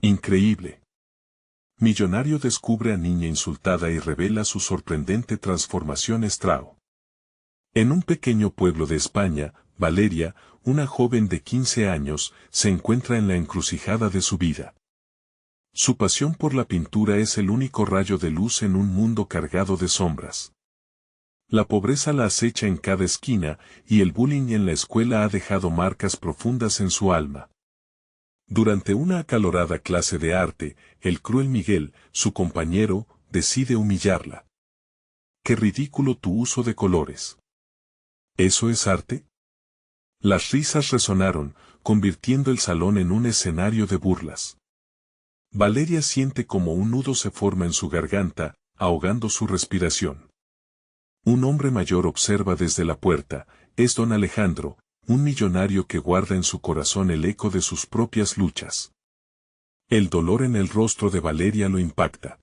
Increíble. Millonario descubre a niña insultada y revela su sorprendente transformación estrao. En un pequeño pueblo de España, Valeria, una joven de 15 años, se encuentra en la encrucijada de su vida. Su pasión por la pintura es el único rayo de luz en un mundo cargado de sombras. La pobreza la acecha en cada esquina y el bullying en la escuela ha dejado marcas profundas en su alma. Durante una acalorada clase de arte, el cruel Miguel, su compañero, decide humillarla. ¡Qué ridículo tu uso de colores! ¿Eso es arte? Las risas resonaron, convirtiendo el salón en un escenario de burlas. Valeria siente como un nudo se forma en su garganta, ahogando su respiración. Un hombre mayor observa desde la puerta, es don Alejandro, un millonario que guarda en su corazón el eco de sus propias luchas. El dolor en el rostro de Valeria lo impacta.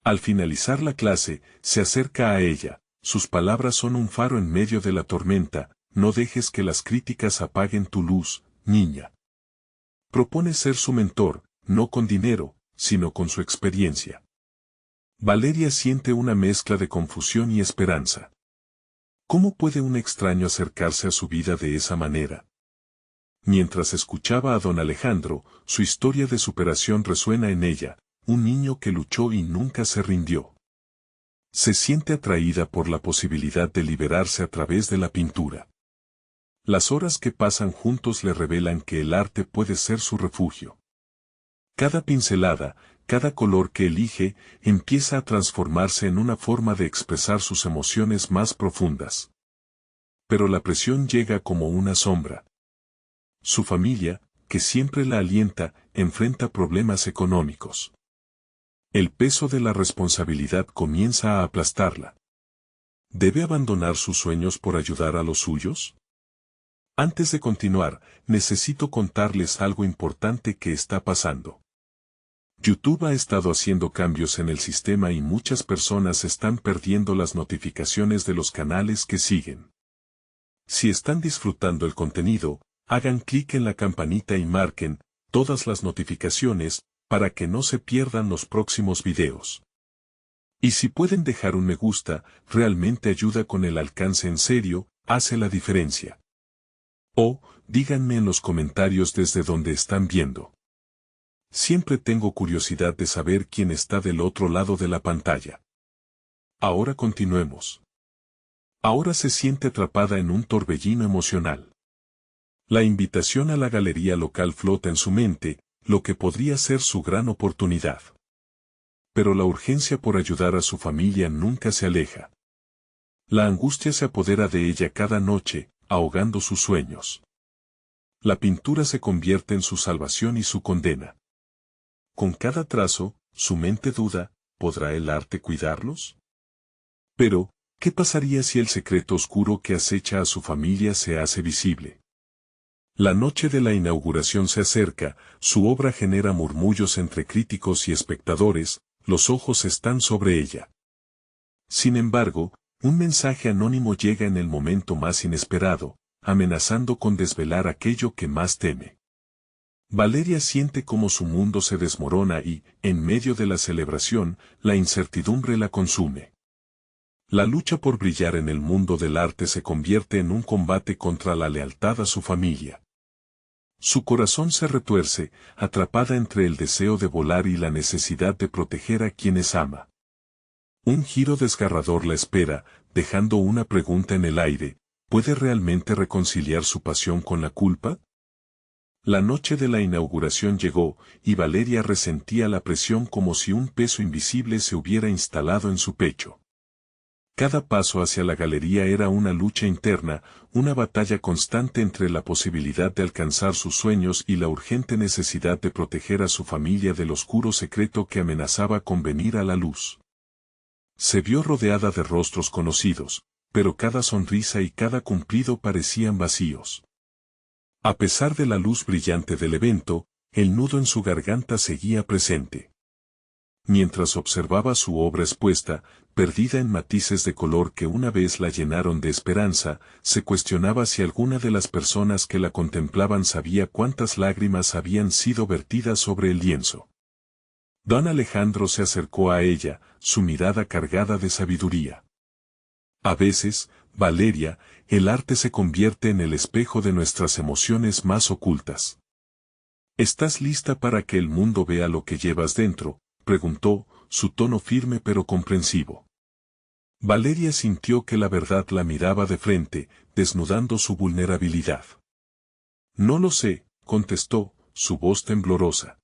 Al finalizar la clase, se acerca a ella, sus palabras son un faro en medio de la tormenta, no dejes que las críticas apaguen tu luz, niña. Propone ser su mentor, no con dinero, sino con su experiencia. Valeria siente una mezcla de confusión y esperanza. ¿Cómo puede un extraño acercarse a su vida de esa manera? Mientras escuchaba a don Alejandro, su historia de superación resuena en ella, un niño que luchó y nunca se rindió. Se siente atraída por la posibilidad de liberarse a través de la pintura. Las horas que pasan juntos le revelan que el arte puede ser su refugio. Cada pincelada, cada color que elige, empieza a transformarse en una forma de expresar sus emociones más profundas. Pero la presión llega como una sombra. Su familia, que siempre la alienta, enfrenta problemas económicos. El peso de la responsabilidad comienza a aplastarla. ¿Debe abandonar sus sueños por ayudar a los suyos? Antes de continuar, necesito contarles algo importante que está pasando. YouTube ha estado haciendo cambios en el sistema y muchas personas están perdiendo las notificaciones de los canales que siguen. Si están disfrutando el contenido, hagan clic en la campanita y marquen todas las notificaciones para que no se pierdan los próximos videos. Y si pueden dejar un me gusta, realmente ayuda con el alcance en serio, hace la diferencia. O, díganme en los comentarios desde donde están viendo. Siempre tengo curiosidad de saber quién está del otro lado de la pantalla. Ahora continuemos. Ahora se siente atrapada en un torbellino emocional. La invitación a la galería local flota en su mente, lo que podría ser su gran oportunidad. Pero la urgencia por ayudar a su familia nunca se aleja. La angustia se apodera de ella cada noche, ahogando sus sueños. La pintura se convierte en su salvación y su condena. Con cada trazo, su mente duda, ¿podrá el arte cuidarlos? Pero, ¿qué pasaría si el secreto oscuro que acecha a su familia se hace visible? La noche de la inauguración se acerca, su obra genera murmullos entre críticos y espectadores, los ojos están sobre ella. Sin embargo, un mensaje anónimo llega en el momento más inesperado, amenazando con desvelar aquello que más teme. Valeria siente cómo su mundo se desmorona y, en medio de la celebración, la incertidumbre la consume. La lucha por brillar en el mundo del arte se convierte en un combate contra la lealtad a su familia. Su corazón se retuerce, atrapada entre el deseo de volar y la necesidad de proteger a quienes ama. Un giro desgarrador la espera, dejando una pregunta en el aire: ¿puede realmente reconciliar su pasión con la culpa? La noche de la inauguración llegó, y Valeria resentía la presión como si un peso invisible se hubiera instalado en su pecho. Cada paso hacia la galería era una lucha interna, una batalla constante entre la posibilidad de alcanzar sus sueños y la urgente necesidad de proteger a su familia del oscuro secreto que amenazaba con venir a la luz. Se vio rodeada de rostros conocidos, pero cada sonrisa y cada cumplido parecían vacíos. A pesar de la luz brillante del evento, el nudo en su garganta seguía presente. Mientras observaba su obra expuesta, perdida en matices de color que una vez la llenaron de esperanza, se cuestionaba si alguna de las personas que la contemplaban sabía cuántas lágrimas habían sido vertidas sobre el lienzo. Don Alejandro se acercó a ella, su mirada cargada de sabiduría. A veces, Valeria, el arte se convierte en el espejo de nuestras emociones más ocultas. ¿Estás lista para que el mundo vea lo que llevas dentro?, preguntó, su tono firme pero comprensivo. Valeria sintió que la verdad la miraba de frente, desnudando su vulnerabilidad. No lo sé, contestó, su voz temblorosa.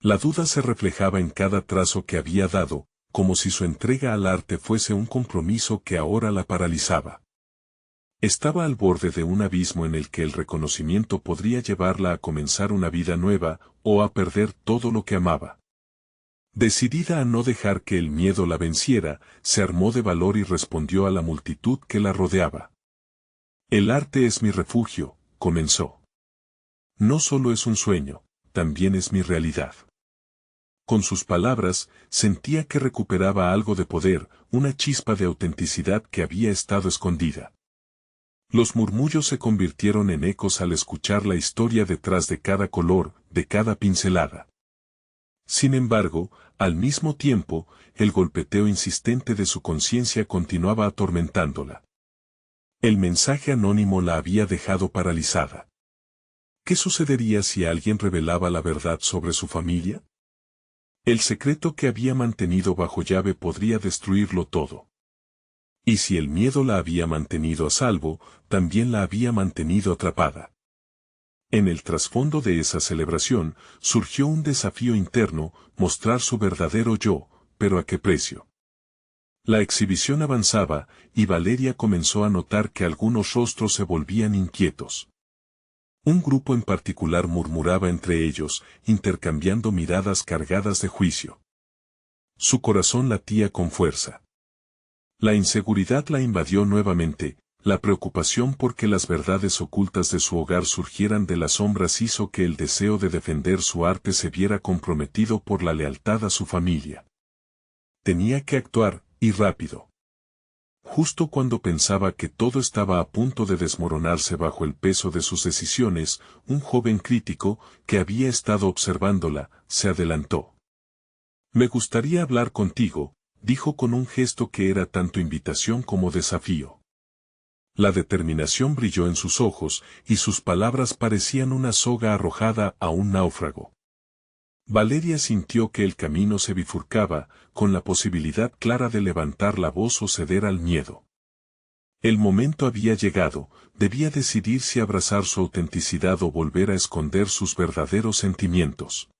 La duda se reflejaba en cada trazo que había dado, como si su entrega al arte fuese un compromiso que ahora la paralizaba. Estaba al borde de un abismo en el que el reconocimiento podría llevarla a comenzar una vida nueva, o a perder todo lo que amaba. Decidida a no dejar que el miedo la venciera, se armó de valor y respondió a la multitud que la rodeaba. El arte es mi refugio, comenzó. No solo es un sueño, también es mi realidad. Con sus palabras, sentía que recuperaba algo de poder, una chispa de autenticidad que había estado escondida. Los murmullos se convirtieron en ecos al escuchar la historia detrás de cada color, de cada pincelada. Sin embargo, al mismo tiempo, el golpeteo insistente de su conciencia continuaba atormentándola. El mensaje anónimo la había dejado paralizada. ¿Qué sucedería si alguien revelaba la verdad sobre su familia? El secreto que había mantenido bajo llave podría destruirlo todo. Y si el miedo la había mantenido a salvo, también la había mantenido atrapada. En el trasfondo de esa celebración, surgió un desafío interno, mostrar su verdadero yo, pero ¿a qué precio? La exhibición avanzaba, y Valeria comenzó a notar que algunos rostros se volvían inquietos. Un grupo en particular murmuraba entre ellos, intercambiando miradas cargadas de juicio. Su corazón latía con fuerza. La inseguridad la invadió nuevamente, la preocupación por que las verdades ocultas de su hogar surgieran de las sombras hizo que el deseo de defender su arte se viera comprometido por la lealtad a su familia. Tenía que actuar, y rápido. Justo cuando pensaba que todo estaba a punto de desmoronarse bajo el peso de sus decisiones, un joven crítico, que había estado observándola, se adelantó. «Me gustaría hablar contigo», dijo con un gesto que era tanto invitación como desafío. La determinación brilló en sus ojos, y sus palabras parecían una soga arrojada a un náufrago. Valeria sintió que el camino se bifurcaba, con la posibilidad clara de levantar la voz o ceder al miedo. El momento había llegado, debía decidir si abrazar su autenticidad o volver a esconder sus verdaderos sentimientos.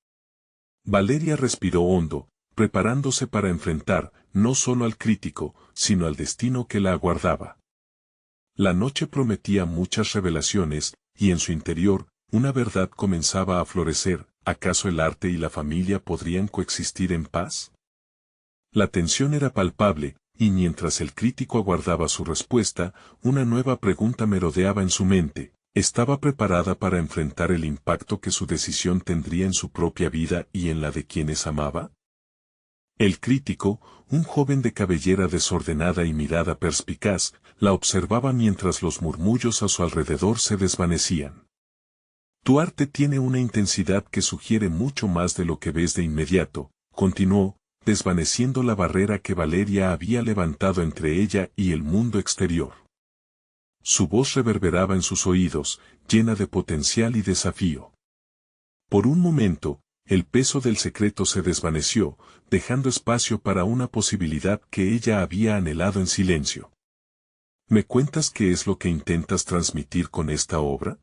Valeria respiró hondo, preparándose para enfrentar, no solo al crítico, sino al destino que la aguardaba. La noche prometía muchas revelaciones, y en su interior, una verdad comenzaba a florecer. ¿Acaso el arte y la familia podrían coexistir en paz? La tensión era palpable, y mientras el crítico aguardaba su respuesta, una nueva pregunta merodeaba en su mente. ¿Estaba preparada para enfrentar el impacto que su decisión tendría en su propia vida y en la de quienes amaba? El crítico, un joven de cabellera desordenada y mirada perspicaz, la observaba mientras los murmullos a su alrededor se desvanecían. Tu arte tiene una intensidad que sugiere mucho más de lo que ves de inmediato, continuó, desvaneciendo la barrera que Valeria había levantado entre ella y el mundo exterior. Su voz reverberaba en sus oídos, llena de potencial y desafío. Por un momento, el peso del secreto se desvaneció, dejando espacio para una posibilidad que ella había anhelado en silencio. ¿Me cuentas qué es lo que intentas transmitir con esta obra?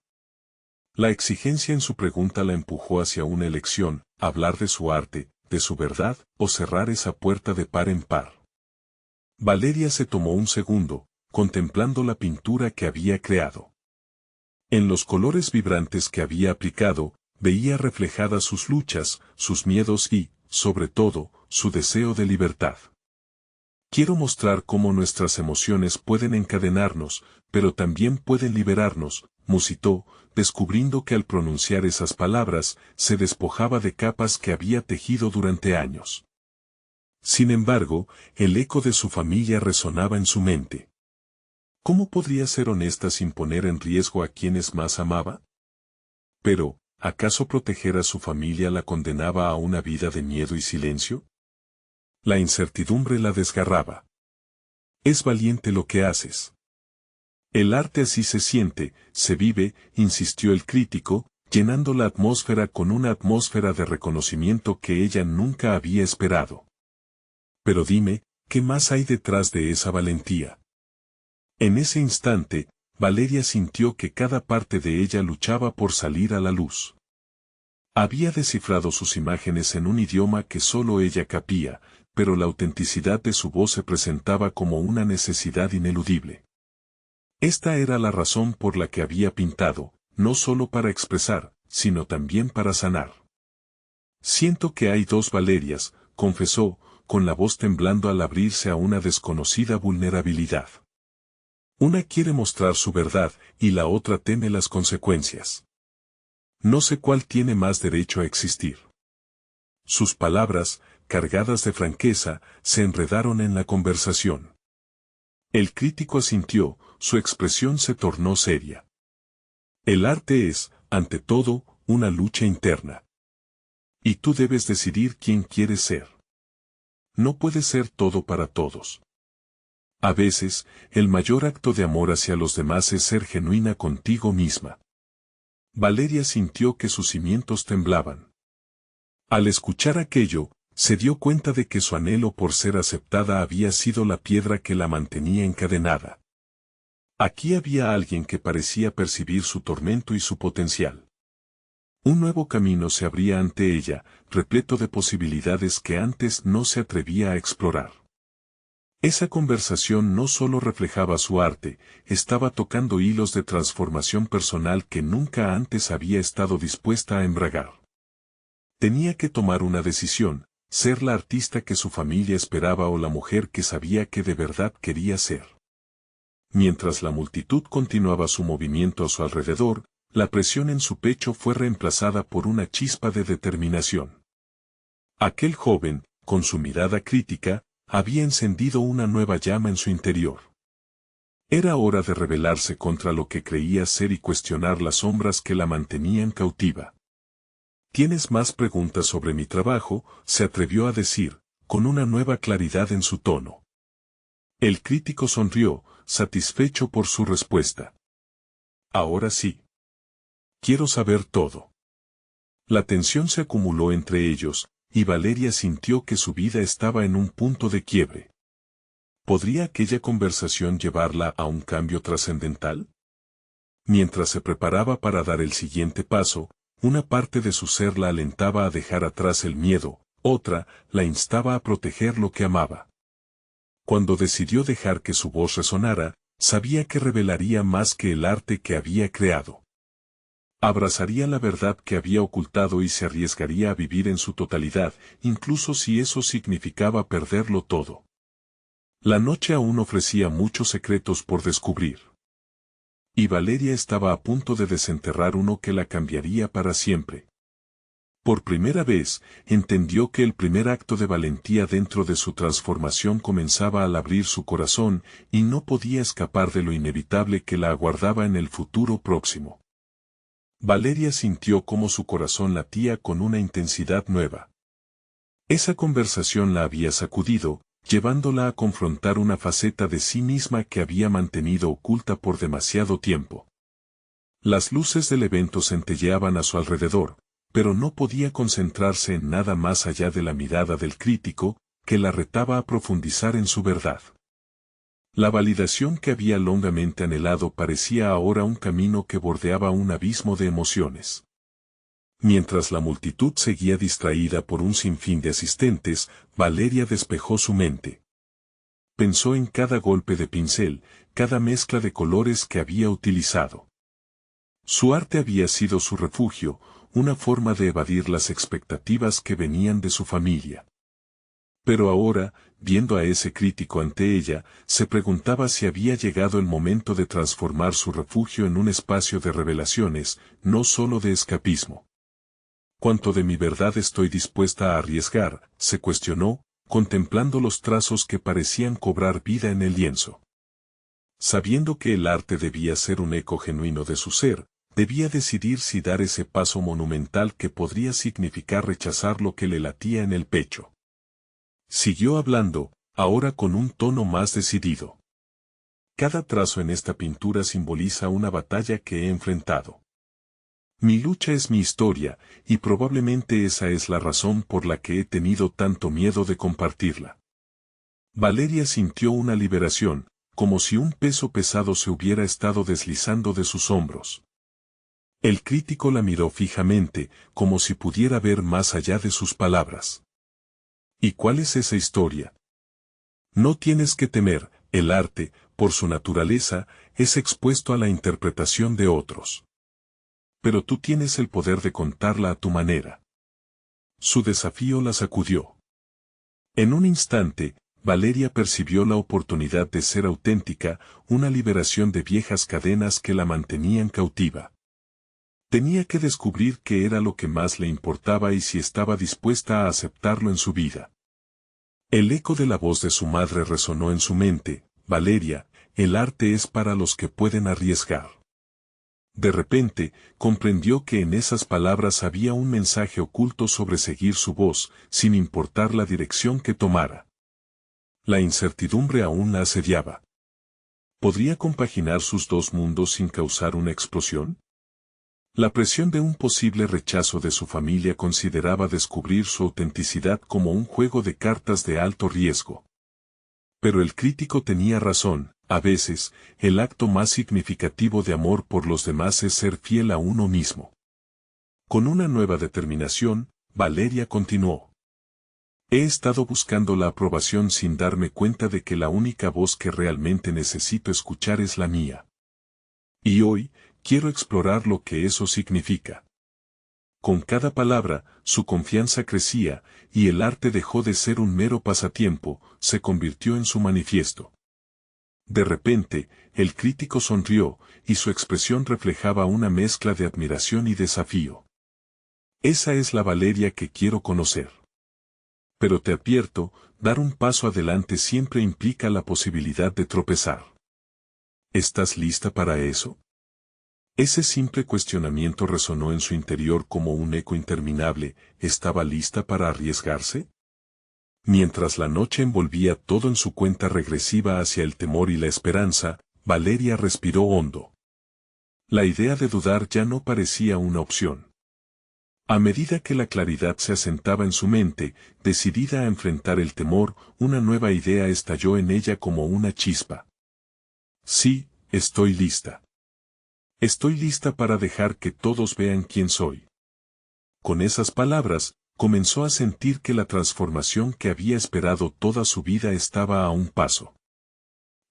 La exigencia en su pregunta la empujó hacia una elección, hablar de su arte, de su verdad, o cerrar esa puerta de par en par. Valeria se tomó un segundo, contemplando la pintura que había creado. En los colores vibrantes que había aplicado, veía reflejadas sus luchas, sus miedos y, sobre todo, su deseo de libertad. Quiero mostrar cómo nuestras emociones pueden encadenarnos, pero también pueden liberarnos, musitó, descubriendo que al pronunciar esas palabras, se despojaba de capas que había tejido durante años. Sin embargo, el eco de su familia resonaba en su mente. ¿Cómo podría ser honesta sin poner en riesgo a quienes más amaba? Pero, ¿acaso proteger a su familia la condenaba a una vida de miedo y silencio? La incertidumbre la desgarraba. Es valiente lo que haces. El arte así se siente, se vive, insistió el crítico, llenando la atmósfera con una atmósfera de reconocimiento que ella nunca había esperado. Pero dime, ¿qué más hay detrás de esa valentía? En ese instante, Valeria sintió que cada parte de ella luchaba por salir a la luz. Había descifrado sus imágenes en un idioma que solo ella capía, pero la autenticidad de su voz se presentaba como una necesidad ineludible. Esta era la razón por la que había pintado, no solo para expresar, sino también para sanar. Siento que hay dos Valerias, confesó, con la voz temblando al abrirse a una desconocida vulnerabilidad. Una quiere mostrar su verdad, y la otra teme las consecuencias. No sé cuál tiene más derecho a existir. Sus palabras, cargadas de franqueza, se enredaron en la conversación. El crítico asintió, su expresión se tornó seria. El arte es, ante todo, una lucha interna. Y tú debes decidir quién quieres ser. No puedes ser todo para todos. A veces, el mayor acto de amor hacia los demás es ser genuina contigo misma. Valeria sintió que sus cimientos temblaban. Al escuchar aquello, se dio cuenta de que su anhelo por ser aceptada había sido la piedra que la mantenía encadenada. Aquí había alguien que parecía percibir su tormento y su potencial. Un nuevo camino se abría ante ella, repleto de posibilidades que antes no se atrevía a explorar. Esa conversación no solo reflejaba su arte, estaba tocando hilos de transformación personal que nunca antes había estado dispuesta a embragar. Tenía que tomar una decisión, ser la artista que su familia esperaba o la mujer que sabía que de verdad quería ser. Mientras la multitud continuaba su movimiento a su alrededor, la presión en su pecho fue reemplazada por una chispa de determinación. Aquel joven, con su mirada crítica, había encendido una nueva llama en su interior. Era hora de rebelarse contra lo que creía ser y cuestionar las sombras que la mantenían cautiva. ¿Tienes más preguntas sobre mi trabajo?, se atrevió a decir, con una nueva claridad en su tono. El crítico sonrió, satisfecho por su respuesta. Ahora sí. Quiero saber todo. La tensión se acumuló entre ellos, y Valeria sintió que su vida estaba en un punto de quiebre. ¿Podría aquella conversación llevarla a un cambio trascendental? Mientras se preparaba para dar el siguiente paso, una parte de su ser la alentaba a dejar atrás el miedo, otra la instaba a proteger lo que amaba. Cuando decidió dejar que su voz resonara, sabía que revelaría más que el arte que había creado. Abrazaría la verdad que había ocultado y se arriesgaría a vivir en su totalidad, incluso si eso significaba perderlo todo. La noche aún ofrecía muchos secretos por descubrir. Y Valeria estaba a punto de desenterrar uno que la cambiaría para siempre. Por primera vez, entendió que el primer acto de valentía dentro de su transformación comenzaba al abrir su corazón, y no podía escapar de lo inevitable que la aguardaba en el futuro próximo. Valeria sintió cómo su corazón latía con una intensidad nueva. Esa conversación la había sacudido, llevándola a confrontar una faceta de sí misma que había mantenido oculta por demasiado tiempo. Las luces del evento centelleaban a su alrededor, pero no podía concentrarse en nada más allá de la mirada del crítico, que la retaba a profundizar en su verdad. La validación que había longamente anhelado parecía ahora un camino que bordeaba un abismo de emociones. Mientras la multitud seguía distraída por un sinfín de asistentes, Valeria despejó su mente. Pensó en cada golpe de pincel, cada mezcla de colores que había utilizado. Su arte había sido su refugio, una forma de evadir las expectativas que venían de su familia. Pero ahora, viendo a ese crítico ante ella, se preguntaba si había llegado el momento de transformar su refugio en un espacio de revelaciones, no solo de escapismo. ¿Cuánto de mi verdad estoy dispuesta a arriesgar?, se cuestionó, contemplando los trazos que parecían cobrar vida en el lienzo. Sabiendo que el arte debía ser un eco genuino de su ser, debía decidir si dar ese paso monumental que podría significar rechazar lo que le latía en el pecho. Siguió hablando, ahora con un tono más decidido. Cada trazo en esta pintura simboliza una batalla que he enfrentado. Mi lucha es mi historia, y probablemente esa es la razón por la que he tenido tanto miedo de compartirla. Valeria sintió una liberación, como si un peso pesado se hubiera estado deslizando de sus hombros. El crítico la miró fijamente, como si pudiera ver más allá de sus palabras. ¿Y cuál es esa historia? No tienes que temer, el arte, por su naturaleza, es expuesto a la interpretación de otros. Pero tú tienes el poder de contarla a tu manera. Su desafío la sacudió. En un instante, Valeria percibió la oportunidad de ser auténtica, una liberación de viejas cadenas que la mantenían cautiva. Tenía que descubrir qué era lo que más le importaba y si estaba dispuesta a aceptarlo en su vida. El eco de la voz de su madre resonó en su mente: Valeria, el arte es para los que pueden arriesgar. De repente, comprendió que en esas palabras había un mensaje oculto sobre seguir su voz, sin importar la dirección que tomara. La incertidumbre aún la asediaba. ¿Podría compaginar sus dos mundos sin causar una explosión? La presión de un posible rechazo de su familia consideraba descubrir su autenticidad como un juego de cartas de alto riesgo. Pero el crítico tenía razón, a veces, el acto más significativo de amor por los demás es ser fiel a uno mismo. Con una nueva determinación, Valeria continuó. He estado buscando la aprobación sin darme cuenta de que la única voz que realmente necesito escuchar es la mía. Y hoy, quiero explorar lo que eso significa. Con cada palabra, su confianza crecía, y el arte dejó de ser un mero pasatiempo, se convirtió en su manifiesto. De repente, el crítico sonrió, y su expresión reflejaba una mezcla de admiración y desafío. Esa es la Valeria que quiero conocer. Pero te advierto, dar un paso adelante siempre implica la posibilidad de tropezar. ¿Estás lista para eso? Ese simple cuestionamiento resonó en su interior como un eco interminable. ¿Estaba lista para arriesgarse? Mientras la noche envolvía todo en su cuenta regresiva hacia el temor y la esperanza, Valeria respiró hondo. La idea de dudar ya no parecía una opción. A medida que la claridad se asentaba en su mente, decidida a enfrentar el temor, una nueva idea estalló en ella como una chispa. Sí, estoy lista. Estoy lista para dejar que todos vean quién soy. Con esas palabras, comenzó a sentir que la transformación que había esperado toda su vida estaba a un paso.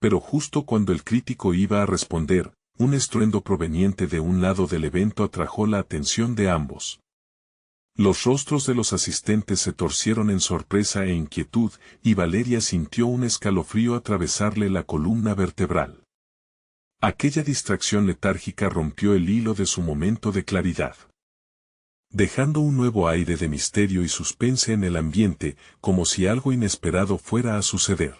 Pero justo cuando el crítico iba a responder, un estruendo proveniente de un lado del evento atrajo la atención de ambos. Los rostros de los asistentes se torcieron en sorpresa e inquietud, y Valeria sintió un escalofrío atravesarle la columna vertebral. Aquella distracción letárgica rompió el hilo de su momento de claridad, dejando un nuevo aire de misterio y suspense en el ambiente, como si algo inesperado fuera a suceder.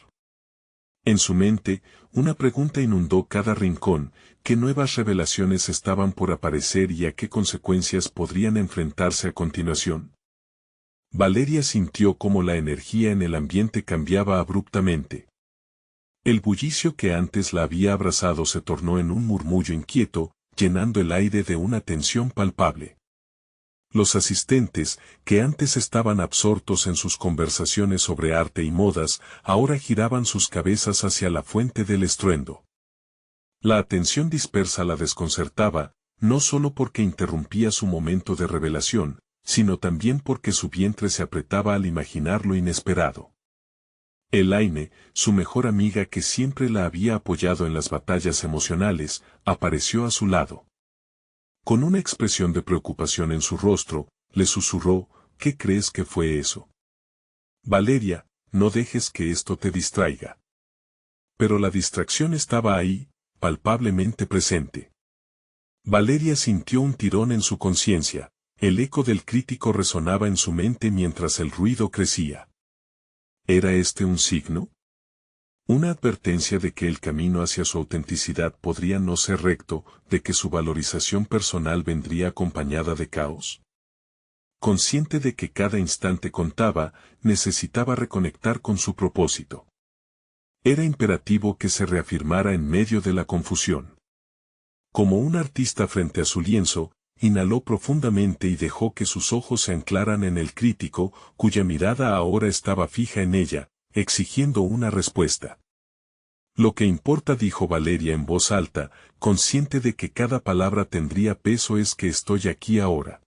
En su mente, una pregunta inundó cada rincón: ¿qué nuevas revelaciones estaban por aparecer y a qué consecuencias podrían enfrentarse a continuación? Valeria sintió cómo la energía en el ambiente cambiaba abruptamente. El bullicio que antes la había abrazado se tornó en un murmullo inquieto, llenando el aire de una tensión palpable. Los asistentes, que antes estaban absortos en sus conversaciones sobre arte y modas, ahora giraban sus cabezas hacia la fuente del estruendo. La atención dispersa la desconcertaba, no solo porque interrumpía su momento de revelación, sino también porque su vientre se apretaba al imaginar lo inesperado. Elaine, su mejor amiga que siempre la había apoyado en las batallas emocionales, apareció a su lado. Con una expresión de preocupación en su rostro, le susurró: ¿qué crees que fue eso? Valeria, no dejes que esto te distraiga. Pero la distracción estaba ahí, palpablemente presente. Valeria sintió un tirón en su conciencia, el eco del crítico resonaba en su mente mientras el ruido crecía. ¿Era este un signo? Una advertencia de que el camino hacia su autenticidad podría no ser recto, de que su valorización personal vendría acompañada de caos. Consciente de que cada instante contaba, necesitaba reconectar con su propósito. Era imperativo que se reafirmara en medio de la confusión. Como un artista frente a su lienzo, inhaló profundamente y dejó que sus ojos se anclaran en el crítico, cuya mirada ahora estaba fija en ella, exigiendo una respuesta. Lo que importa, dijo Valeria en voz alta, consciente de que cada palabra tendría peso, es que estoy aquí ahora.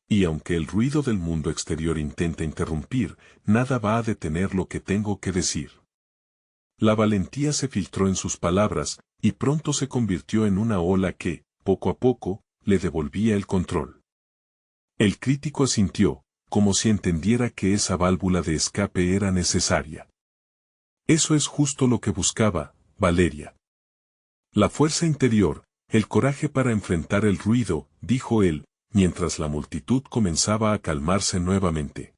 Y aunque el ruido del mundo exterior intenta interrumpir, nada va a detener lo que tengo que decir. La valentía se filtró en sus palabras, y pronto se convirtió en una ola que, poco a poco, le devolvía el control. El crítico asintió, como si entendiera que esa válvula de escape era necesaria. Eso es justo lo que buscaba, Valeria. La fuerza interior, el coraje para enfrentar el ruido, dijo él, mientras la multitud comenzaba a calmarse nuevamente.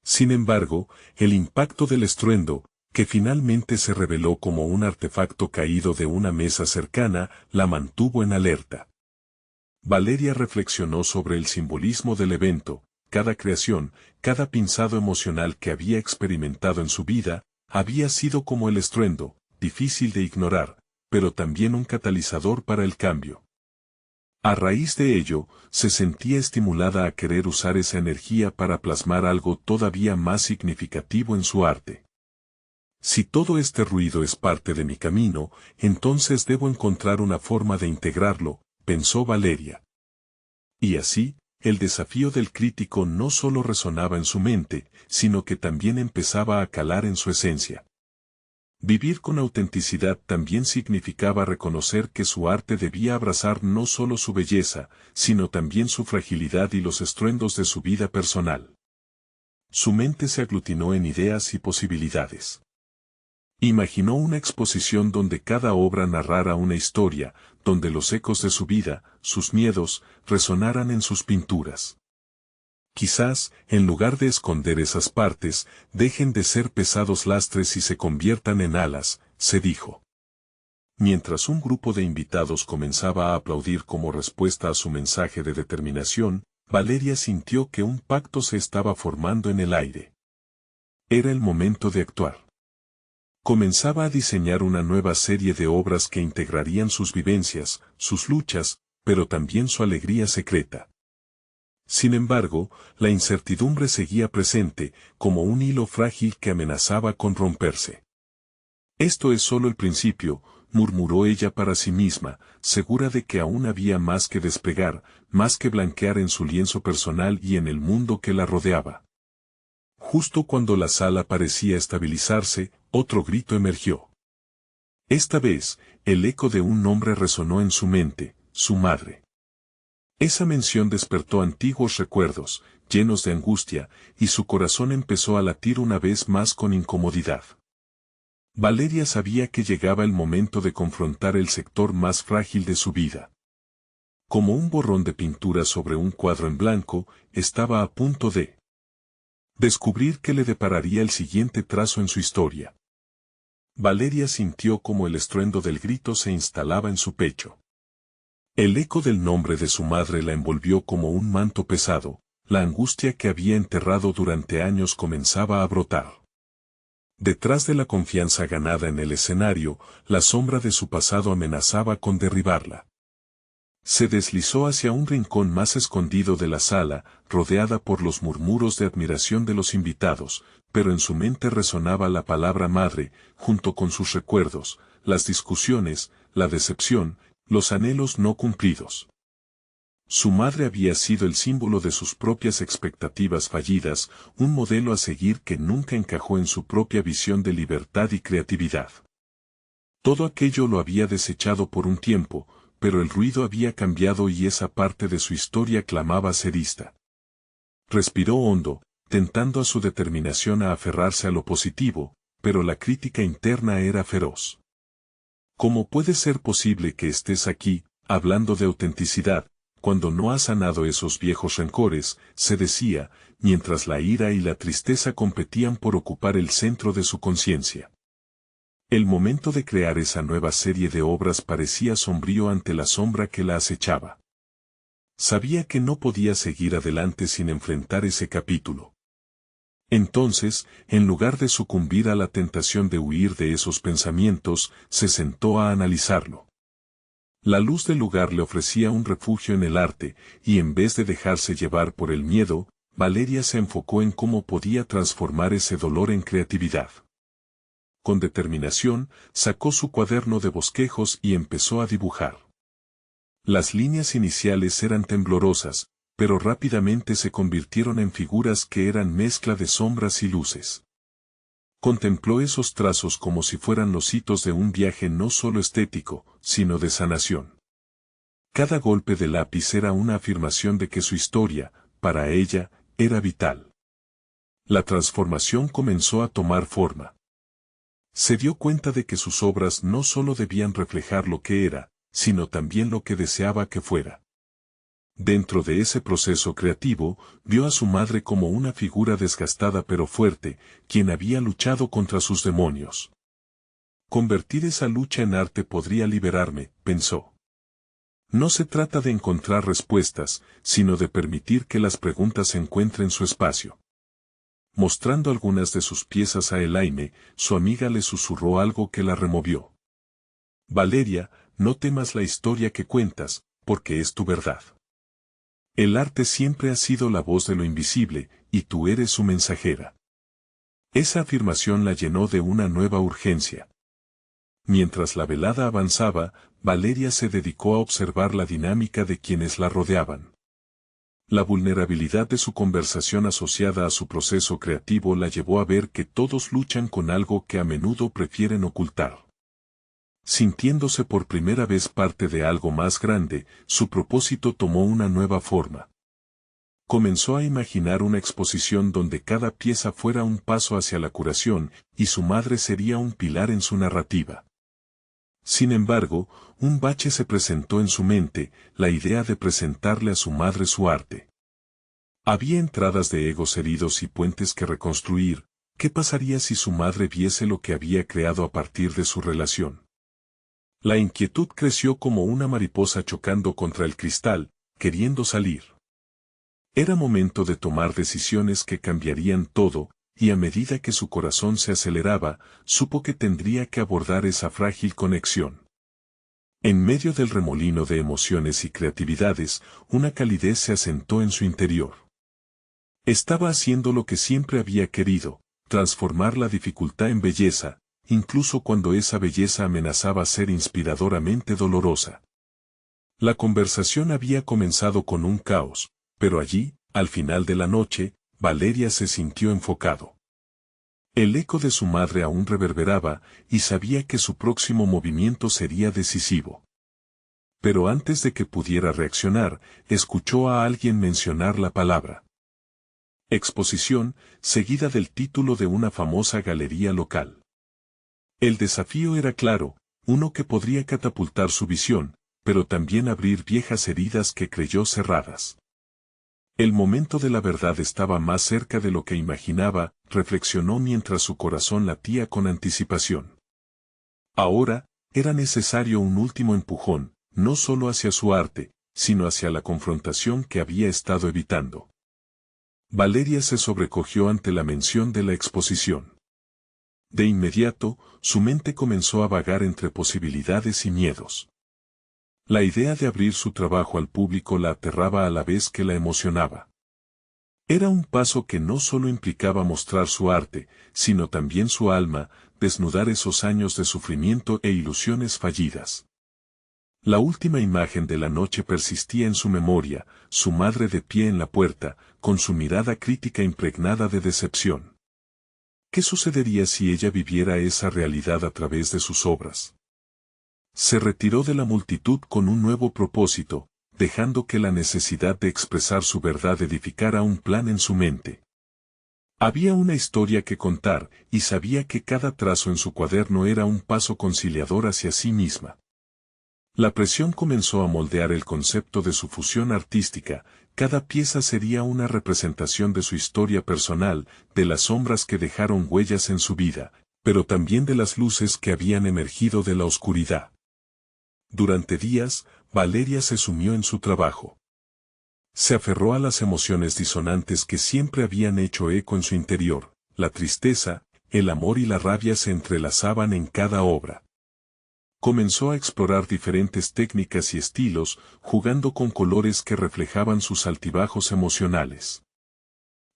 Sin embargo, el impacto del estruendo, que finalmente se reveló como un artefacto caído de una mesa cercana, la mantuvo en alerta. Valeria reflexionó sobre el simbolismo del evento, cada creación, cada pinzado emocional que había experimentado en su vida, había sido como el estruendo, difícil de ignorar, pero también un catalizador para el cambio. A raíz de ello, se sentía estimulada a querer usar esa energía para plasmar algo todavía más significativo en su arte. Si todo este ruido es parte de mi camino, entonces debo encontrar una forma de integrarlo, pensó Valeria. Y así, el desafío del crítico no solo resonaba en su mente, sino que también empezaba a calar en su esencia. Vivir con autenticidad también significaba reconocer que su arte debía abrazar no solo su belleza, sino también su fragilidad y los estruendos de su vida personal. Su mente se aglutinó en ideas y posibilidades. Imaginó una exposición donde cada obra narrara una historia, donde los ecos de su vida, sus miedos, resonaran en sus pinturas. Quizás, en lugar de esconder esas partes, dejen de ser pesados lastres y se conviertan en alas, se dijo. Mientras un grupo de invitados comenzaba a aplaudir como respuesta a su mensaje de determinación, Valeria sintió que un pacto se estaba formando en el aire. Era el momento de actuar. Comenzaba a diseñar una nueva serie de obras que integrarían sus vivencias, sus luchas, pero también su alegría secreta. Sin embargo, la incertidumbre seguía presente, como un hilo frágil que amenazaba con romperse. Esto es solo el principio, murmuró ella para sí misma, segura de que aún había más que desplegar, más que blanquear en su lienzo personal y en el mundo que la rodeaba. Justo cuando la sala parecía estabilizarse, otro grito emergió. Esta vez, el eco de un nombre resonó en su mente, su madre. Esa mención despertó antiguos recuerdos, llenos de angustia, y su corazón empezó a latir una vez más con incomodidad. Valeria sabía que llegaba el momento de confrontar el sector más frágil de su vida. Como un borrón de pintura sobre un cuadro en blanco, estaba a punto de descubrir qué le depararía el siguiente trazo en su historia. Valeria sintió como el estruendo del grito se instalaba en su pecho. El eco del nombre de su madre la envolvió como un manto pesado, la angustia que había enterrado durante años comenzaba a brotar. Detrás de la confianza ganada en el escenario, la sombra de su pasado amenazaba con derribarla. Se deslizó hacia un rincón más escondido de la sala, rodeada por los murmuros de admiración de los invitados, pero en su mente resonaba la palabra madre, junto con sus recuerdos, las discusiones, la decepción, los anhelos no cumplidos. Su madre había sido el símbolo de sus propias expectativas fallidas, un modelo a seguir que nunca encajó en su propia visión de libertad y creatividad. Todo aquello lo había desechado por un tiempo, pero el ruido había cambiado y esa parte de su historia clamaba ser vista. Respiró hondo, tentando a su determinación a aferrarse a lo positivo, pero la crítica interna era feroz. ¿Cómo puede ser posible que estés aquí, hablando de autenticidad, cuando no ha sanado esos viejos rencores, se decía, mientras la ira y la tristeza competían por ocupar el centro de su conciencia. El momento de crear esa nueva serie de obras parecía sombrío ante la sombra que la acechaba. Sabía que no podía seguir adelante sin enfrentar ese capítulo. Entonces, en lugar de sucumbir a la tentación de huir de esos pensamientos, se sentó a analizarlo. La luz del lugar le ofrecía un refugio en el arte, y en vez de dejarse llevar por el miedo, Valeria se enfocó en cómo podía transformar ese dolor en creatividad. Con determinación, sacó su cuaderno de bosquejos y empezó a dibujar. Las líneas iniciales eran temblorosas, pero rápidamente se convirtieron en figuras que eran mezcla de sombras y luces. Contempló esos trazos como si fueran los hitos de un viaje no solo estético, sino de sanación. Cada golpe de lápiz era una afirmación de que su historia, para ella, era vital. La transformación comenzó a tomar forma. Se dio cuenta de que sus obras no solo debían reflejar lo que era, sino también lo que deseaba que fuera. Dentro de ese proceso creativo, vio a su madre como una figura desgastada pero fuerte, quien había luchado contra sus demonios. Convertir esa lucha en arte podría liberarme, pensó. No se trata de encontrar respuestas, sino de permitir que las preguntas encuentren su espacio. Mostrando algunas de sus piezas a Elaine, su amiga le susurró algo que la removió. Valeria, no temas la historia que cuentas, porque es tu verdad. El arte siempre ha sido la voz de lo invisible, y tú eres su mensajera. Esa afirmación la llenó de una nueva urgencia. Mientras la velada avanzaba, Valeria se dedicó a observar la dinámica de quienes la rodeaban. La vulnerabilidad de su conversación asociada a su proceso creativo la llevó a ver que todos luchan con algo que a menudo prefieren ocultar. Sintiéndose por primera vez parte de algo más grande, su propósito tomó una nueva forma. Comenzó a imaginar una exposición donde cada pieza fuera un paso hacia la curación, y su madre sería un pilar en su narrativa. Sin embargo, un bache se presentó en su mente, la idea de presentarle a su madre su arte. Había entradas de egos heridos y puentes que reconstruir. ¿Qué pasaría si su madre viese lo que había creado a partir de su relación? La inquietud creció como una mariposa chocando contra el cristal, queriendo salir. Era momento de tomar decisiones que cambiarían todo, y a medida que su corazón se aceleraba, supo que tendría que abordar esa frágil conexión. En medio del remolino de emociones y creatividades, una calidez se asentó en su interior. Estaba haciendo lo que siempre había querido, transformar la dificultad en belleza, incluso cuando esa belleza amenazaba ser inspiradoramente dolorosa. La conversación había comenzado con un caos, pero allí, al final de la noche, Valeria se sintió enfocado. El eco de su madre aún reverberaba, y sabía que su próximo movimiento sería decisivo. Pero antes de que pudiera reaccionar, escuchó a alguien mencionar la palabra exposición, seguida del título de una famosa galería local. El desafío era claro, uno que podría catapultar su visión, pero también abrir viejas heridas que creyó cerradas. El momento de la verdad estaba más cerca de lo que imaginaba, reflexionó mientras su corazón latía con anticipación. Ahora, era necesario un último empujón, no solo hacia su arte, sino hacia la confrontación que había estado evitando. Valeria se sobrecogió ante la mención de la exposición. De inmediato, su mente comenzó a vagar entre posibilidades y miedos. La idea de abrir su trabajo al público la aterraba a la vez que la emocionaba. Era un paso que no solo implicaba mostrar su arte, sino también su alma, desnudar esos años de sufrimiento e ilusiones fallidas. La última imagen de la noche persistía en su memoria, su madre de pie en la puerta, con su mirada crítica impregnada de decepción. ¿Qué sucedería si ella viviera esa realidad a través de sus obras? Se retiró de la multitud con un nuevo propósito, dejando que la necesidad de expresar su verdad edificara un plan en su mente. Había una historia que contar, y sabía que cada trazo en su cuaderno era un paso conciliador hacia sí misma. La presión comenzó a moldear el concepto de su fusión artística. Cada pieza sería una representación de su historia personal, de las sombras que dejaron huellas en su vida, pero también de las luces que habían emergido de la oscuridad. Durante días, Valeria se sumió en su trabajo. Se aferró a las emociones disonantes que siempre habían hecho eco en su interior. La tristeza, el amor y la rabia se entrelazaban en cada obra. Comenzó a explorar diferentes técnicas y estilos, jugando con colores que reflejaban sus altibajos emocionales.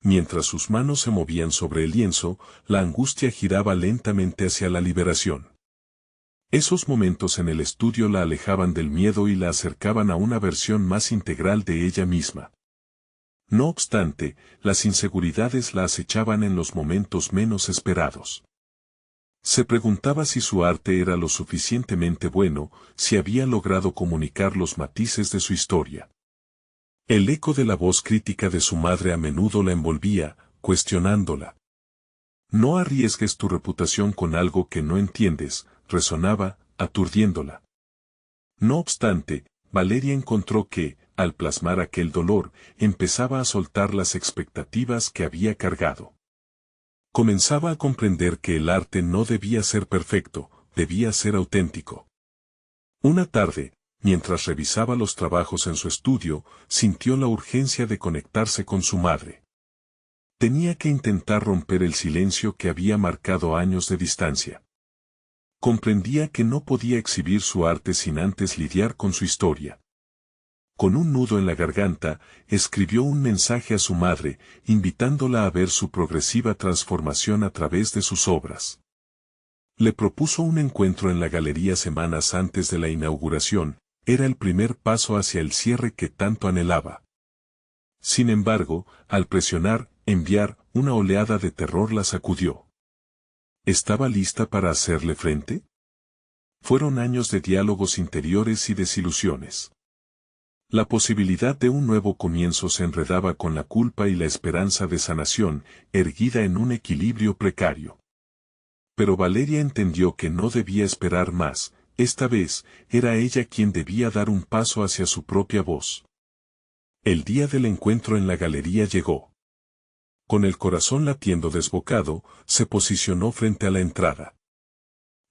Mientras sus manos se movían sobre el lienzo, la angustia giraba lentamente hacia la liberación. Esos momentos en el estudio la alejaban del miedo y la acercaban a una versión más integral de ella misma. No obstante, las inseguridades la acechaban en los momentos menos esperados. Se preguntaba si su arte era lo suficientemente bueno, si había logrado comunicar los matices de su historia. El eco de la voz crítica de su madre a menudo la envolvía, cuestionándola. No arriesgues tu reputación con algo que no entiendes, resonaba, aturdiéndola. No obstante, Valeria encontró que, al plasmar aquel dolor, empezaba a soltar las expectativas que había cargado. Comenzaba a comprender que el arte no debía ser perfecto, debía ser auténtico. Una tarde, mientras revisaba los trabajos en su estudio, sintió la urgencia de conectarse con su madre. Tenía que intentar romper el silencio que había marcado años de distancia. Comprendía que no podía exhibir su arte sin antes lidiar con su historia. Con un nudo en la garganta, escribió un mensaje a su madre, invitándola a ver su progresiva transformación a través de sus obras. Le propuso un encuentro en la galería semanas antes de la inauguración, era el primer paso hacia el cierre que tanto anhelaba. Sin embargo, al presionar, enviar, una oleada de terror la sacudió. ¿Estaba lista para hacerle frente? Fueron años de diálogos interiores y desilusiones. La posibilidad de un nuevo comienzo se enredaba con la culpa y la esperanza de sanación, erguida en un equilibrio precario. Pero Valeria entendió que no debía esperar más, esta vez, era ella quien debía dar un paso hacia su propia voz. El día del encuentro en la galería llegó. Con el corazón latiendo desbocado, se posicionó frente a la entrada.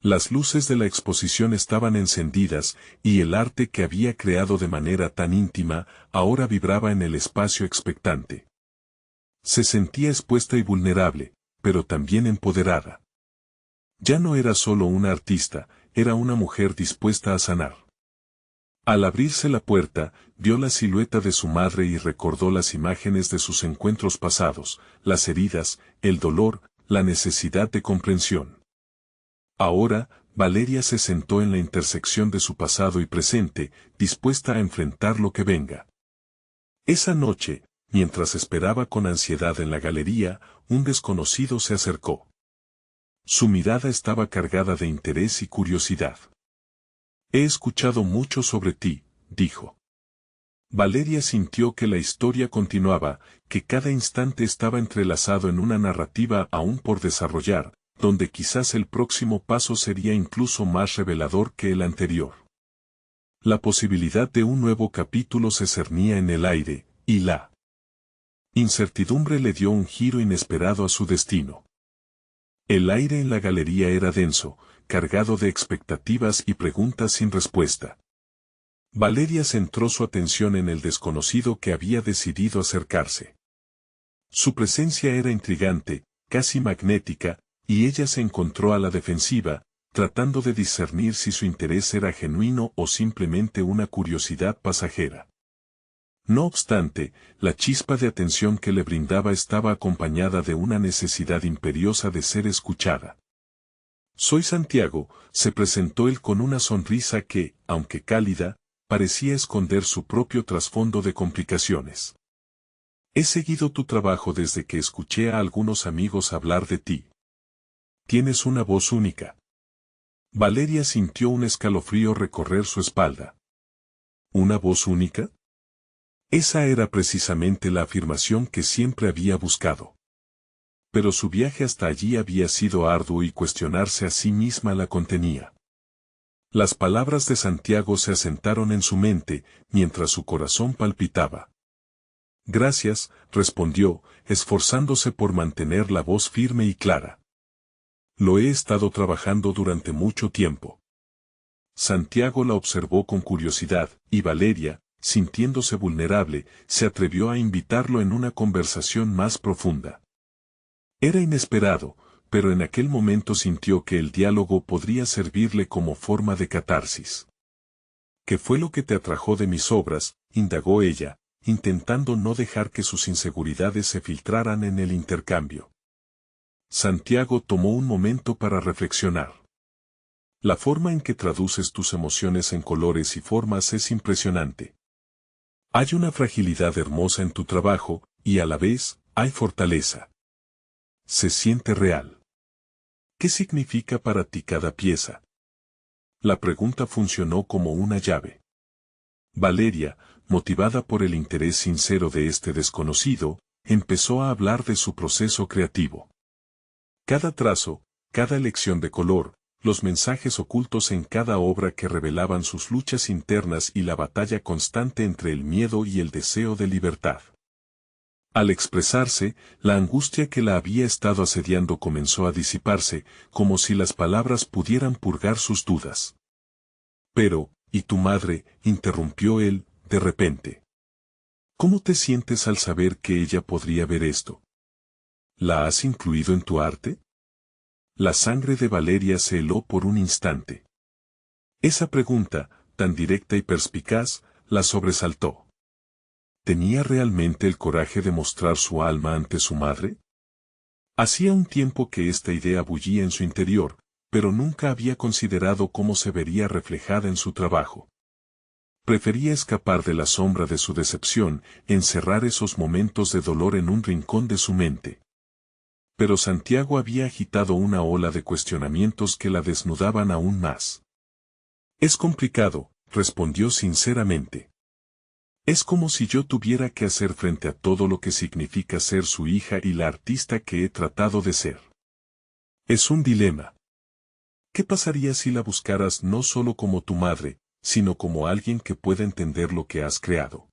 Las luces de la exposición estaban encendidas, y el arte que había creado de manera tan íntima, ahora vibraba en el espacio expectante. Se sentía expuesta y vulnerable, pero también empoderada. Ya no era solo una artista, era una mujer dispuesta a sanar. Al abrirse la puerta, vio la silueta de su madre y recordó las imágenes de sus encuentros pasados, las heridas, el dolor, la necesidad de comprensión. Ahora, Valeria se sentó en la intersección de su pasado y presente, dispuesta a enfrentar lo que venga. Esa noche, mientras esperaba con ansiedad en la galería, un desconocido se acercó. Su mirada estaba cargada de interés y curiosidad. He escuchado mucho sobre ti, dijo. Valeria sintió que la historia continuaba, que cada instante estaba entrelazado en una narrativa aún por desarrollar, donde quizás el próximo paso sería incluso más revelador que el anterior. La posibilidad de un nuevo capítulo se cernía en el aire, y la incertidumbre le dio un giro inesperado a su destino. El aire en la galería era denso, cargado de expectativas y preguntas sin respuesta. Valeria centró su atención en el desconocido que había decidido acercarse. Su presencia era intrigante, casi magnética, y ella se encontró a la defensiva, tratando de discernir si su interés era genuino o simplemente una curiosidad pasajera. No obstante, la chispa de atención que le brindaba estaba acompañada de una necesidad imperiosa de ser escuchada. Soy Santiago, se presentó él con una sonrisa que, aunque cálida, parecía esconder su propio trasfondo de complicaciones. He seguido tu trabajo desde que escuché a algunos amigos hablar de ti. Tienes una voz única. Valeria sintió un escalofrío recorrer su espalda. ¿Una voz única? Esa era precisamente la afirmación que siempre había buscado. Pero su viaje hasta allí había sido arduo y cuestionarse a sí misma la contenía. Las palabras de Santiago se asentaron en su mente, mientras su corazón palpitaba. Gracias, respondió, esforzándose por mantener la voz firme y clara. Lo he estado trabajando durante mucho tiempo. Santiago la observó con curiosidad, y Valeria, sintiéndose vulnerable, se atrevió a invitarlo en una conversación más profunda. Era inesperado, pero en aquel momento sintió que el diálogo podría servirle como forma de catarsis. ¿Qué fue lo que te atrajo de mis obras?, indagó ella, intentando no dejar que sus inseguridades se filtraran en el intercambio. Santiago tomó un momento para reflexionar. La forma en que traduces tus emociones en colores y formas es impresionante. Hay una fragilidad hermosa en tu trabajo, y a la vez, hay fortaleza. Se siente real. ¿Qué significa para ti cada pieza? La pregunta funcionó como una llave. Valeria, motivada por el interés sincero de este desconocido, empezó a hablar de su proceso creativo. Cada trazo, cada elección de color, los mensajes ocultos en cada obra que revelaban sus luchas internas y la batalla constante entre el miedo y el deseo de libertad. Al expresarse, la angustia que la había estado asediando comenzó a disiparse, como si las palabras pudieran purgar sus dudas. Pero, ¿y tu madre?, interrumpió él, de repente. ¿Cómo te sientes al saber que ella podría ver esto? ¿La has incluido en tu arte? La sangre de Valeria se heló por un instante. Esa pregunta, tan directa y perspicaz, la sobresaltó. ¿Tenía realmente el coraje de mostrar su alma ante su madre? Hacía un tiempo que esta idea bullía en su interior, pero nunca había considerado cómo se vería reflejada en su trabajo. Prefería escapar de la sombra de su decepción, encerrar esos momentos de dolor en un rincón de su mente. Pero Santiago había agitado una ola de cuestionamientos que la desnudaban aún más. Es complicado, respondió sinceramente. Es como si yo tuviera que hacer frente a todo lo que significa ser su hija y la artista que he tratado de ser. Es un dilema. ¿Qué pasaría si la buscaras no solo como tu madre, sino como alguien que pueda entender lo que has creado?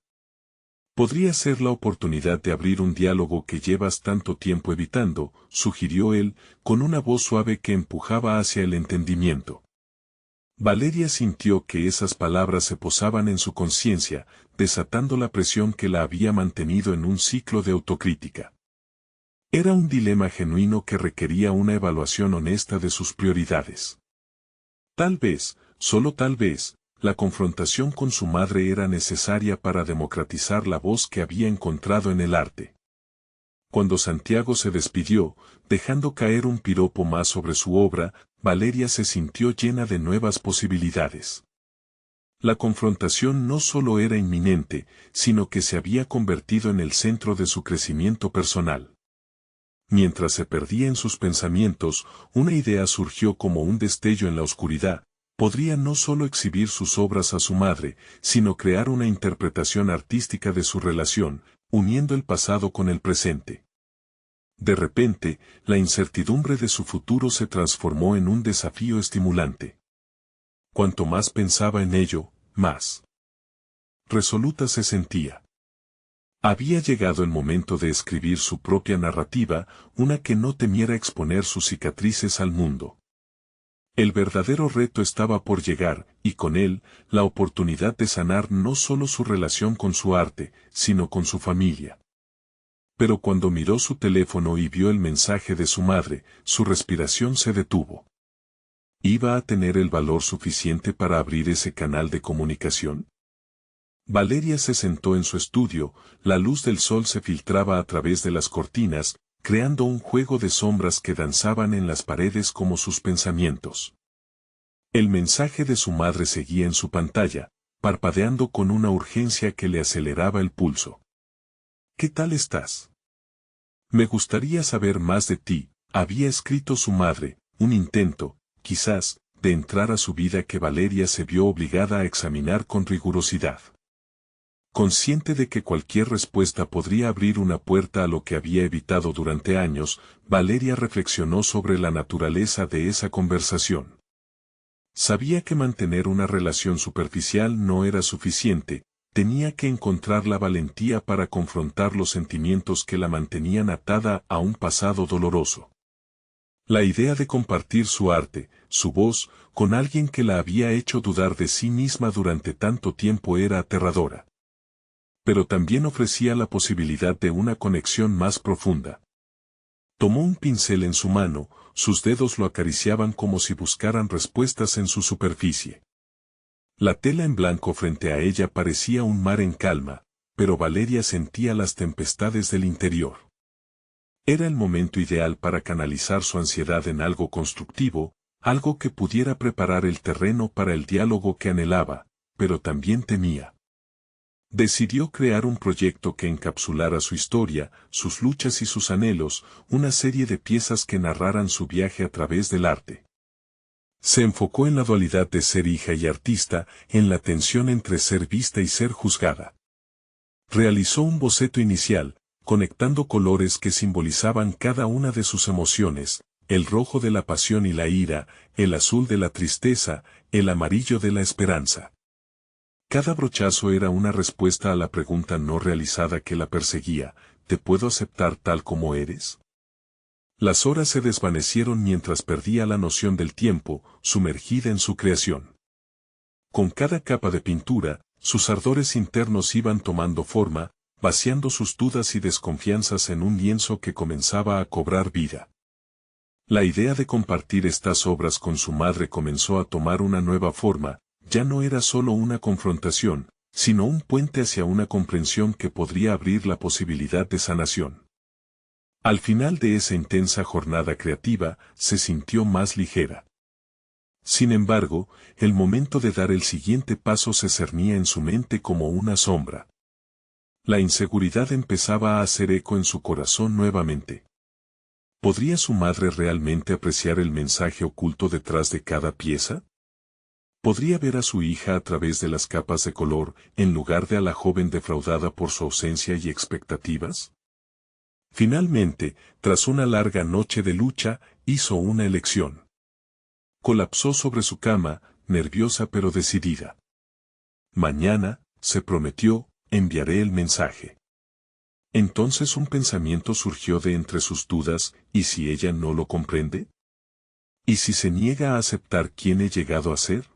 Podría ser la oportunidad de abrir un diálogo que llevas tanto tiempo evitando, sugirió él, con una voz suave que empujaba hacia el entendimiento. Valeria sintió que esas palabras se posaban en su conciencia, desatando la presión que la había mantenido en un ciclo de autocrítica. Era un dilema genuino que requería una evaluación honesta de sus prioridades. Tal vez, solo tal vez, la confrontación con su madre era necesaria para democratizar la voz que había encontrado en el arte. Cuando Santiago se despidió, dejando caer un piropo más sobre su obra, Valeria se sintió llena de nuevas posibilidades. La confrontación no solo era inminente, sino que se había convertido en el centro de su crecimiento personal. Mientras se perdía en sus pensamientos, una idea surgió como un destello en la oscuridad. Podría no solo exhibir sus obras a su madre, sino crear una interpretación artística de su relación, uniendo el pasado con el presente. De repente, la incertidumbre de su futuro se transformó en un desafío estimulante. Cuanto más pensaba en ello, más resoluta se sentía. Había llegado el momento de escribir su propia narrativa, una que no temiera exponer sus cicatrices al mundo. El verdadero reto estaba por llegar, y con él, la oportunidad de sanar no solo su relación con su arte, sino con su familia. Pero cuando miró su teléfono y vio el mensaje de su madre, su respiración se detuvo. ¿Iba a tener el valor suficiente para abrir ese canal de comunicación? Valeria se sentó en su estudio, la luz del sol se filtraba a través de las cortinas, creando un juego de sombras que danzaban en las paredes como sus pensamientos. El mensaje de su madre seguía en su pantalla, parpadeando con una urgencia que le aceleraba el pulso. ¿Qué tal estás? Me gustaría saber más de ti, había escrito su madre, un intento, quizás, de entrar a su vida que Valeria se vio obligada a examinar con rigurosidad. Consciente de que cualquier respuesta podría abrir una puerta a lo que había evitado durante años, Valeria reflexionó sobre la naturaleza de esa conversación. Sabía que mantener una relación superficial no era suficiente, tenía que encontrar la valentía para confrontar los sentimientos que la mantenían atada a un pasado doloroso. La idea de compartir su arte, su voz, con alguien que la había hecho dudar de sí misma durante tanto tiempo era aterradora. Pero también ofrecía la posibilidad de una conexión más profunda. Tomó un pincel en su mano, sus dedos lo acariciaban como si buscaran respuestas en su superficie. La tela en blanco frente a ella parecía un mar en calma, pero Valeria sentía las tempestades del interior. Era el momento ideal para canalizar su ansiedad en algo constructivo, algo que pudiera preparar el terreno para el diálogo que anhelaba, pero también temía. Decidió crear un proyecto que encapsulara su historia, sus luchas y sus anhelos, una serie de piezas que narraran su viaje a través del arte. Se enfocó en la dualidad de ser hija y artista, en la tensión entre ser vista y ser juzgada. Realizó un boceto inicial, conectando colores que simbolizaban cada una de sus emociones, el rojo de la pasión y la ira, el azul de la tristeza, el amarillo de la esperanza. Cada brochazo era una respuesta a la pregunta no realizada que la perseguía: ¿te puedo aceptar tal como eres? Las horas se desvanecieron mientras perdía la noción del tiempo, sumergida en su creación. Con cada capa de pintura, sus ardores internos iban tomando forma, vaciando sus dudas y desconfianzas en un lienzo que comenzaba a cobrar vida. La idea de compartir estas obras con su madre comenzó a tomar una nueva forma. Ya no era solo una confrontación, sino un puente hacia una comprensión que podría abrir la posibilidad de sanación. Al final de esa intensa jornada creativa, se sintió más ligera. Sin embargo, el momento de dar el siguiente paso se cernía en su mente como una sombra. La inseguridad empezaba a hacer eco en su corazón nuevamente. ¿Podría su madre realmente apreciar el mensaje oculto detrás de cada pieza? ¿Podría ver a su hija a través de las capas de color, en lugar de a la joven defraudada por su ausencia y expectativas? Finalmente, tras una larga noche de lucha, hizo una elección. Colapsó sobre su cama, nerviosa pero decidida. Mañana, se prometió, enviaré el mensaje. Entonces un pensamiento surgió de entre sus dudas: ¿y si ella no lo comprende? ¿Y si se niega a aceptar quién he llegado a ser?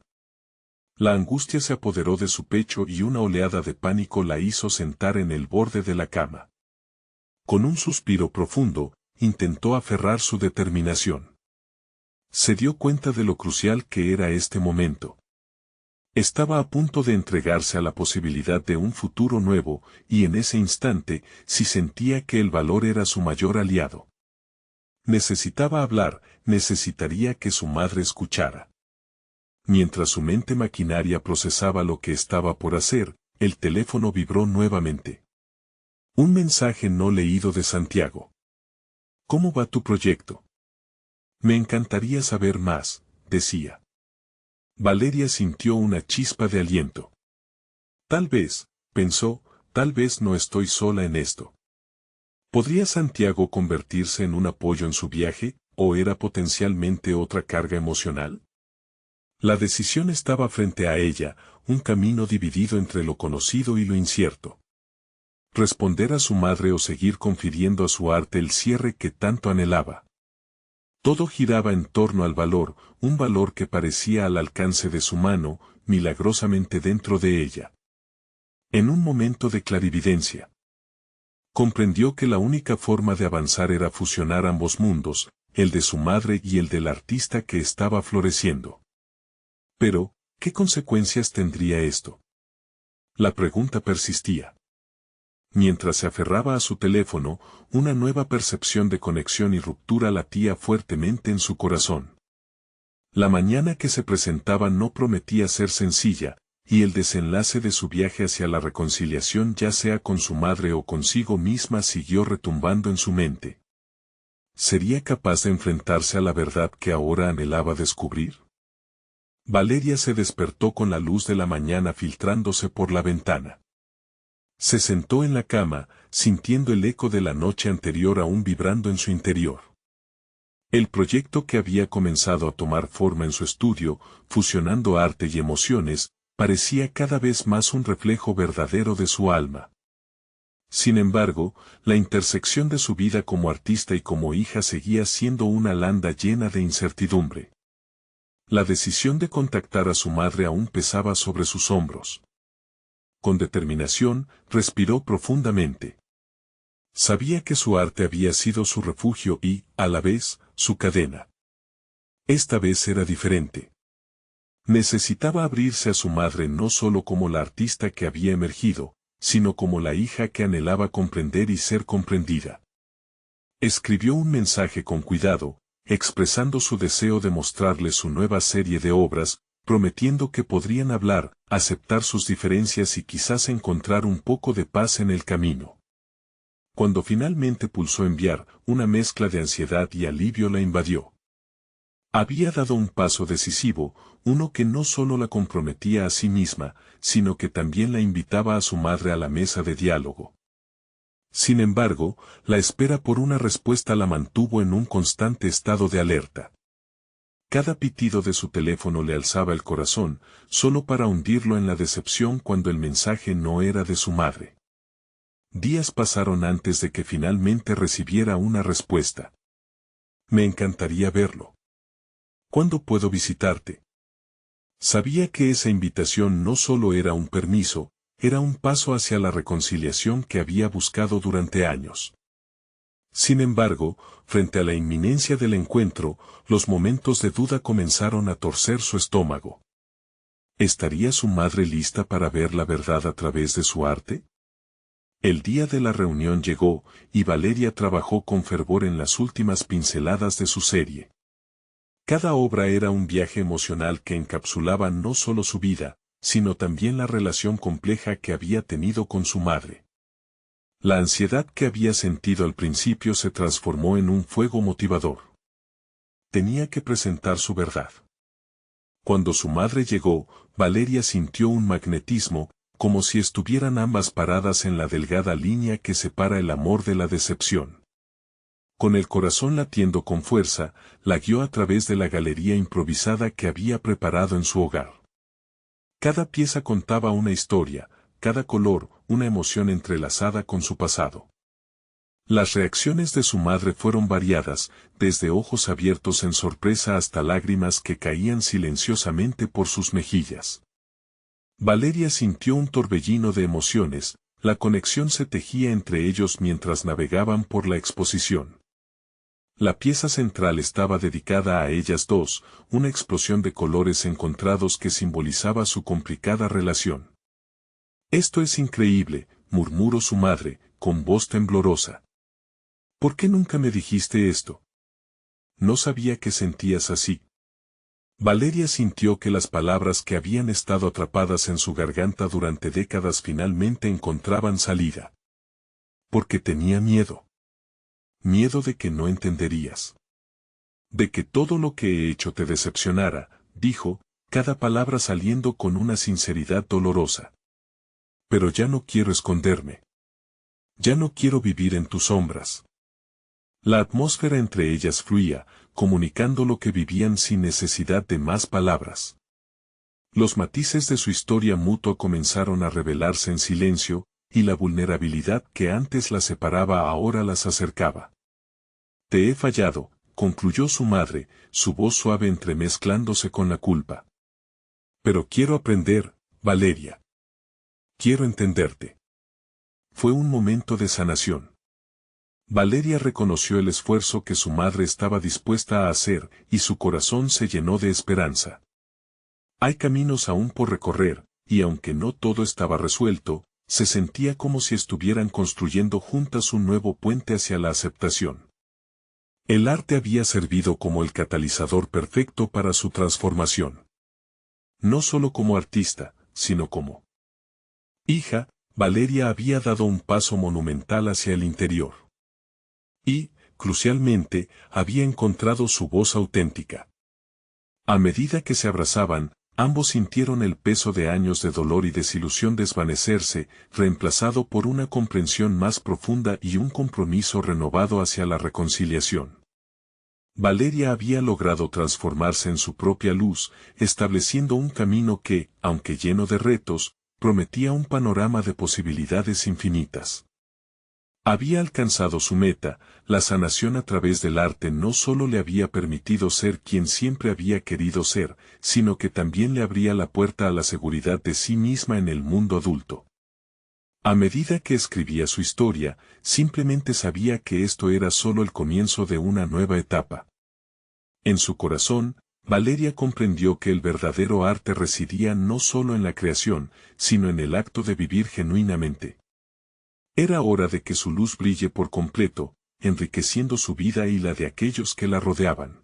La angustia se apoderó de su pecho y una oleada de pánico la hizo sentar en el borde de la cama. Con un suspiro profundo, intentó aferrar su determinación. Se dio cuenta de lo crucial que era este momento. Estaba a punto de entregarse a la posibilidad de un futuro nuevo, y en ese instante, sí sentía que el valor era su mayor aliado. Necesitaba hablar, necesitaría que su madre escuchara. Mientras su mente maquinaria procesaba lo que estaba por hacer, el teléfono vibró nuevamente. Un mensaje no leído de Santiago. ¿Cómo va tu proyecto? Me encantaría saber más, decía. Valeria sintió una chispa de aliento. Tal vez, pensó, tal vez no estoy sola en esto. ¿Podría Santiago convertirse en un apoyo en su viaje, o era potencialmente otra carga emocional? La decisión estaba frente a ella, un camino dividido entre lo conocido y lo incierto. Responder a su madre o seguir confiriendo a su arte el cierre que tanto anhelaba. Todo giraba en torno al valor, un valor que parecía al alcance de su mano, milagrosamente dentro de ella. En un momento de clarividencia, comprendió que la única forma de avanzar era fusionar ambos mundos, el de su madre y el del artista que estaba floreciendo. Pero, ¿qué consecuencias tendría esto? La pregunta persistía. Mientras se aferraba a su teléfono, una nueva percepción de conexión y ruptura latía fuertemente en su corazón. La mañana que se presentaba no prometía ser sencilla, y el desenlace de su viaje hacia la reconciliación, ya sea con su madre o consigo misma, siguió retumbando en su mente. ¿Sería capaz de enfrentarse a la verdad que ahora anhelaba descubrir? Valeria se despertó con la luz de la mañana filtrándose por la ventana. Se sentó en la cama, sintiendo el eco de la noche anterior aún vibrando en su interior. El proyecto que había comenzado a tomar forma en su estudio, fusionando arte y emociones, parecía cada vez más un reflejo verdadero de su alma. Sin embargo, la intersección de su vida como artista y como hija seguía siendo una landa llena de incertidumbre. La decisión de contactar a su madre aún pesaba sobre sus hombros. Con determinación, respiró profundamente. Sabía que su arte había sido su refugio y, a la vez, su cadena. Esta vez era diferente. Necesitaba abrirse a su madre no solo como la artista que había emergido, sino como la hija que anhelaba comprender y ser comprendida. Escribió un mensaje con cuidado, expresando su deseo de mostrarle su nueva serie de obras, prometiendo que podrían hablar, aceptar sus diferencias y quizás encontrar un poco de paz en el camino. Cuando finalmente pulsó enviar, una mezcla de ansiedad y alivio la invadió. Había dado un paso decisivo, uno que no solo la comprometía a sí misma, sino que también la invitaba a su madre a la mesa de diálogo. Sin embargo, la espera por una respuesta la mantuvo en un constante estado de alerta. Cada pitido de su teléfono le alzaba el corazón, solo para hundirlo en la decepción cuando el mensaje no era de su madre. Días pasaron antes de que finalmente recibiera una respuesta. Me encantaría verlo. ¿Cuándo puedo visitarte? Sabía que esa invitación no solo era un permiso, era un paso hacia la reconciliación que había buscado durante años. Sin embargo, frente a la inminencia del encuentro, los momentos de duda comenzaron a torcer su estómago. ¿Estaría su madre lista para ver la verdad a través de su arte? El día de la reunión llegó, y Valeria trabajó con fervor en las últimas pinceladas de su serie. Cada obra era un viaje emocional que encapsulaba no solo su vida, sino también la relación compleja que había tenido con su madre. La ansiedad que había sentido al principio se transformó en un fuego motivador. Tenía que presentar su verdad. Cuando su madre llegó, Valeria sintió un magnetismo, como si estuvieran ambas paradas en la delgada línea que separa el amor de la decepción. Con el corazón latiendo con fuerza, la guió a través de la galería improvisada que había preparado en su hogar. Cada pieza contaba una historia, cada color, una emoción entrelazada con su pasado. Las reacciones de su madre fueron variadas, desde ojos abiertos en sorpresa hasta lágrimas que caían silenciosamente por sus mejillas. Valeria sintió un torbellino de emociones, la conexión se tejía entre ellos mientras navegaban por la exposición. La pieza central estaba dedicada a ellas dos, una explosión de colores encontrados que simbolizaba su complicada relación. «Esto es increíble», murmuró su madre, con voz temblorosa. «¿Por qué nunca me dijiste esto? No sabía que sentías así». Valeria sintió que las palabras que habían estado atrapadas en su garganta durante décadas finalmente encontraban salida. Porque tenía miedo. Miedo de que no entenderías. De que todo lo que he hecho te decepcionara, dijo, cada palabra saliendo con una sinceridad dolorosa. Pero ya no quiero esconderme. Ya no quiero vivir en tus sombras. La atmósfera entre ellas fluía, comunicando lo que vivían sin necesidad de más palabras. Los matices de su historia mutua comenzaron a revelarse en silencio, y la vulnerabilidad que antes las separaba ahora las acercaba. Te he fallado, concluyó su madre, su voz suave entremezclándose con la culpa. Pero quiero aprender, Valeria. Quiero entenderte. Fue un momento de sanación. Valeria reconoció el esfuerzo que su madre estaba dispuesta a hacer, y su corazón se llenó de esperanza. Hay caminos aún por recorrer, y aunque no todo estaba resuelto, se sentía como si estuvieran construyendo juntas un nuevo puente hacia la aceptación. El arte había servido como el catalizador perfecto para su transformación. No solo como artista, sino como hija, Valeria había dado un paso monumental hacia el interior. Y, crucialmente, había encontrado su voz auténtica. A medida que se abrazaban, ambos sintieron el peso de años de dolor y desilusión desvanecerse, reemplazado por una comprensión más profunda y un compromiso renovado hacia la reconciliación. Valeria había logrado transformarse en su propia luz, estableciendo un camino que, aunque lleno de retos, prometía un panorama de posibilidades infinitas. Había alcanzado su meta, la sanación a través del arte no solo le había permitido ser quien siempre había querido ser, sino que también le abría la puerta a la seguridad de sí misma en el mundo adulto. A medida que escribía su historia, simplemente sabía que esto era solo el comienzo de una nueva etapa. En su corazón, Valeria comprendió que el verdadero arte residía no solo en la creación, sino en el acto de vivir genuinamente. Era hora de que su luz brille por completo, enriqueciendo su vida y la de aquellos que la rodeaban.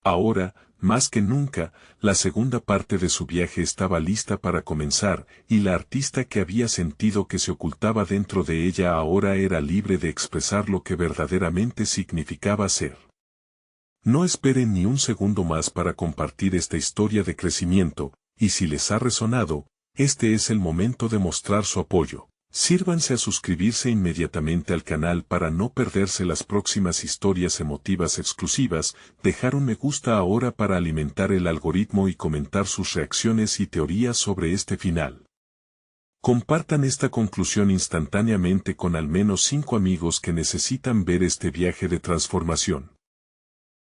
Ahora, más que nunca, la segunda parte de su viaje estaba lista para comenzar, y la artista que había sentido que se ocultaba dentro de ella ahora era libre de expresar lo que verdaderamente significaba ser. No esperen ni un segundo más para compartir esta historia de crecimiento, y si les ha resonado, este es el momento de mostrar su apoyo. Sírvanse a suscribirse inmediatamente al canal para no perderse las próximas historias emotivas exclusivas, dejar un me gusta ahora para alimentar el algoritmo y comentar sus reacciones y teorías sobre este final. Compartan esta conclusión instantáneamente con al menos 5 amigos que necesitan ver este viaje de transformación.